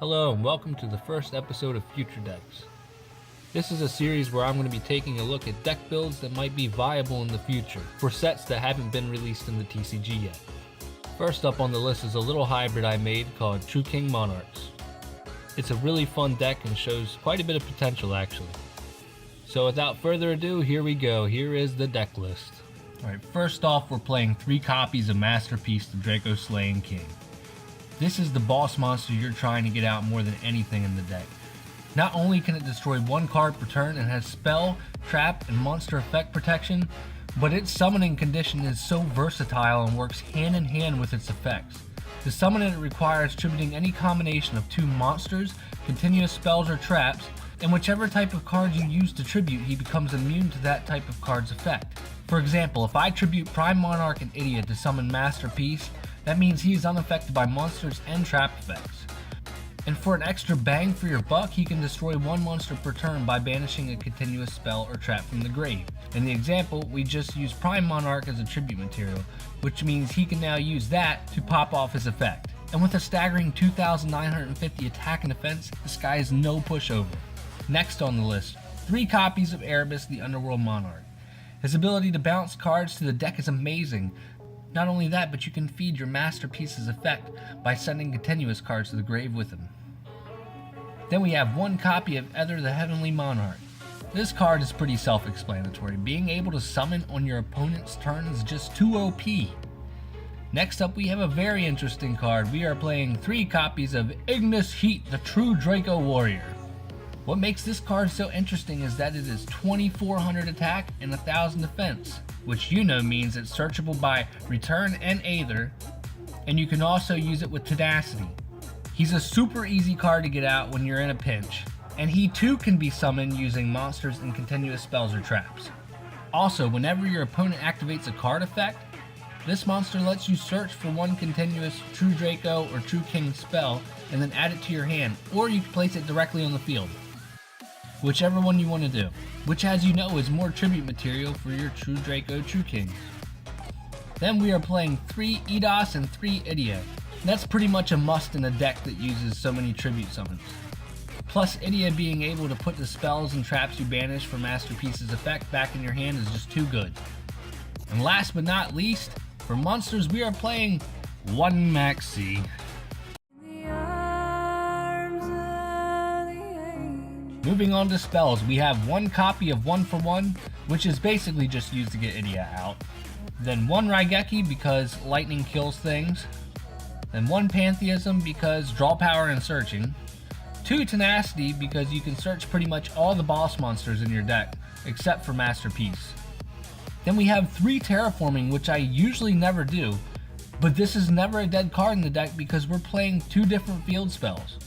Hello and welcome to the first episode of Future Decks. This is a series where I'm going to be taking a look at deck builds that might be viable in the future for sets that haven't been released in the TCG yet. First up on the list is a little hybrid I made called TrueKingMonarchs. It's a really fun deck and shows quite a bit of potential actually. So without further ado, here we go. Here is the deck list. Alright, first off we're playing 3 copies of Masterpiece, the Draco Slaying King. This is the boss monster you're trying to get out more than anything in the deck. Not only can it destroy 1 card per turn and has spell, trap, and monster effect protection, but its summoning condition is so versatile and works hand in hand with its effects. To summon it requires tributing any combination of 2 monsters, continuous spells or traps, and whichever type of card you use to tribute, he becomes immune to that type of card's effect. For example, if I tribute Prime Monarch and Idiot to summon Masterpiece, that means he is unaffected by monsters and trap effects. And for an extra bang for your buck, he can destroy 1 monster per turn by banishing a continuous spell or trap from the grave. In the example, we just used Prime Monarch as a tribute material, which means he can now use that to pop off his effect. And with a staggering 2,950 attack and defense, this guy is no pushover. Next on the list, 3 copies of Erebus, the Underworld Monarch. His ability to bounce cards to the deck is amazing. Not only that, but you can feed your Masterpiece's effect by sending continuous cards to the grave with him. Then we have 1 copy of Ether the Heavenly Monarch. This card is pretty self-explanatory. Being able to summon on your opponent's turn is just too OP. Next up we have a very interesting card. We are playing 3 copies of Ignis Heat, the True Draco Warrior. What makes this card so interesting is that it is 2400 attack and 1000 defense, which you know means it's searchable by return and Aether, and you can also use it with Tenacity. He's a super easy card to get out when you're in a pinch, and he too can be summoned using monsters and continuous spells or traps. Also, whenever your opponent activates a card effect, this monster lets you search for 1 continuous True Draco or True King spell and then add it to your hand, or you can place it directly on the field. Whichever one you want to do, which as you know is more tribute material for your True Draco, True Kings. Then we are playing 3 Eidos and 3 Idia. That's pretty much a must in a deck that uses so many tribute summons. Plus Idia being able to put the spells and traps you banish for Masterpiece's effect back in your hand is just too good. And last but not least, for monsters we are playing 1 Maxi. Moving on to spells, we have 1 copy of 1 for 1, which is basically just used to get Idia out. Then 1 Raigeki because lightning kills things. Then 1 Pantheism because draw power and searching. 2 Tenacity because you can search pretty much all the boss monsters in your deck, except for Masterpiece. Then we have 3 Terraforming, which I usually never do, but this is never a dead card in the deck because we're playing 2 different field spells.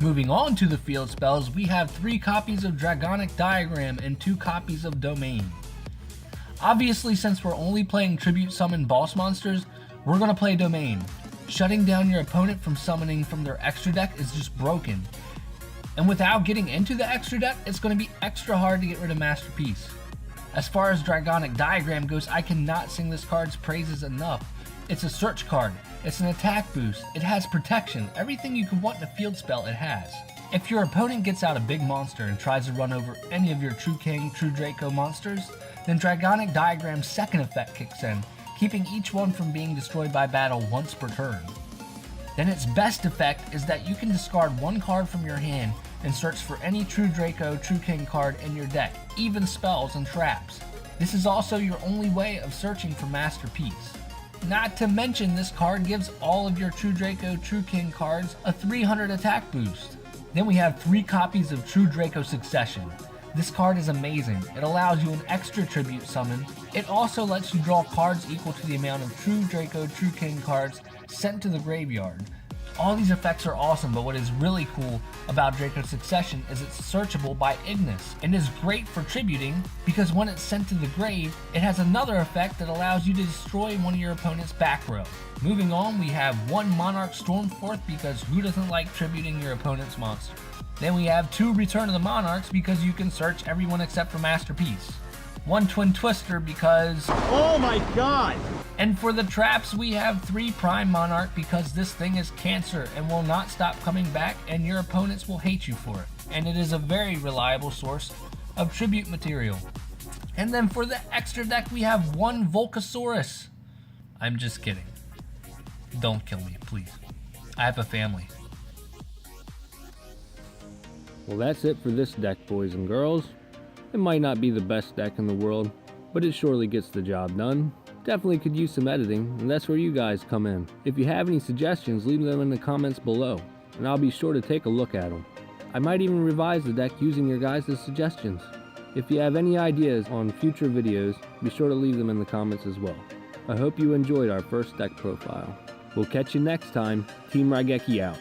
Moving on to the field spells, we have 3 copies of Dragonic Diagram and 2 copies of Domain. Obviously, since we're only playing tribute summon boss monsters, we're going to play Domain. Shutting down your opponent from summoning from their extra deck is just broken. And without getting into the extra deck, it's going to be extra hard to get rid of Masterpiece. As far as Dragonic Diagram goes, I cannot sing this card's praises enough. It's a search card, it's an attack boost, it has protection, everything you can want in a field spell it has. If your opponent gets out a big monster and tries to run over any of your True King, True Draco monsters, then Dragonic Diagram's second effect kicks in, keeping each one from being destroyed by battle once per turn. Then its best effect is that you can discard 1 card from your hand and search for any True Draco, True King card in your deck, even spells and traps. This is also your only way of searching for Masterpiece. Not to mention this card gives all of your True Draco, True King cards a 300 attack boost. Then we have 3 copies of True Draco Succession. This card is amazing. It allows you an extra tribute summon. It also lets you draw cards equal to the amount of True Draco, True King cards sent to the graveyard. All these effects are awesome, but what is really cool about Draco Succession is it's searchable by Ignis, and is great for tributing because when it's sent to the grave, it has another effect that allows you to destroy one of your opponent's back row. Moving on, we have 1 Monarch Stormforth because who doesn't like tributing your opponent's monster? Then we have 2 Return of the Monarchs because you can search everyone except for Masterpiece. 1 Twin Twister because... oh my god! And for the traps, we have 3 Prime Monarch because this thing is cancer and will not stop coming back, and your opponents will hate you for it. And it is a very reliable source of tribute material. And then for the extra deck, we have 1 Volcasaurus. I'm just kidding. Don't kill me, please. I have a family. Well, that's it for this deck, boys and girls. It might not be the best deck in the world, but it surely gets the job done. Definitely could use some editing, and that's where you guys come in. If you have any suggestions, leave them in the comments below, and I'll be sure to take a look at them. I might even revise the deck using your guys' suggestions. If you have any ideas on future videos, be sure to leave them in the comments as well. I hope you enjoyed our first deck profile. We'll catch you next time. Team Raigeki out.